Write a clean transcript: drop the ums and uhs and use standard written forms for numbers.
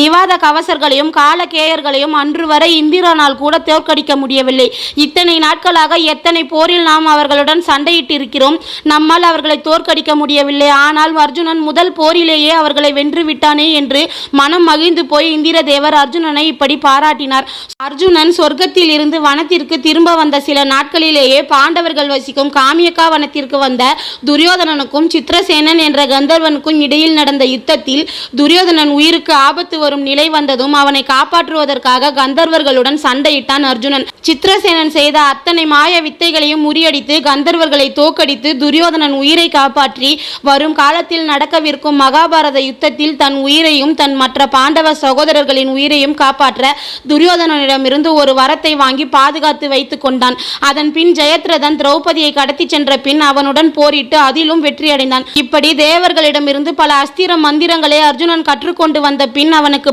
விவாத கவசர்களையும் காலகேயர்களையும் அன்று வரை இந்திரனால் கூட தோற்கடிக்க முடியவில்லை. இத்தனை நாட்களாக எத்தனை போரில் நாம் அவர்களுடன் சண்டையிட்டிருக்கிறோம், நம்மால் அவர்களை தோற்கடிக்க முடியவில்லை. ஆனால் அர்ஜுனன் முதல் போரிலேயே அவர்களை வென்று விட்டானே என்று மனம் மகிழ்ந்து போய் இந்திர தேவர் அர்ஜுனனை இப்படி பாராட்டினார். அர்ஜுனன் சொர்க்கத்தில் இருந்து வனத்திற்கு திரும்ப வந்த சில நாட்களிலேயே பாண்டவர்கள் வசிக்கும் காமியக்கா வனத்திற்கு வந்த துரியோதனனுக்கும் சித்திரசேனன் என்ற கந்தர்வனுக்கும் இடையில் நடந்த யுத்தத்தில் துரியோதனன் உயிருக்கு ஆபத்து வரும் நிலை வந்ததும் அவனை காப்பாற்றுவதற்காக கந்தர்வர்களுடன் சண்டையிட்டான் அர்ஜுனன். சித்திரசேனன் செய்த அத்தனை மாய வித்தைகளையும் முறியடித்து கந்தர்வர்களை தோற்கடித்து துரியோதனன் உயிரை காப்பாற்றி வரும் காலத்தில் நடக்கவிருக்கும் மகாபாரத யுத்தத்தில் தன் உயிரையும் தன் மற்ற பாண்டவ சகோதரர்களின் உயிரையும் காப்பாற்ற துரியோதனனிடமிருந்து ஒரு வரத்தை வாங்கி பாதுகாத்து வைத்துக் கொண்டான். அதன் பின் ஜெயத்ரதன் திரௌபதியை கடத்தி சென்ற பின் அவனுடன் போரிட்டு அதிலும் வெற்றியடைந்தான். இப்படி தேவர்களிடமிருந்து பல அஸ்திர மந்திரங்களை அர்ஜுனன் கற்றுக்கொண்டு வந்த பின் அவனுக்கு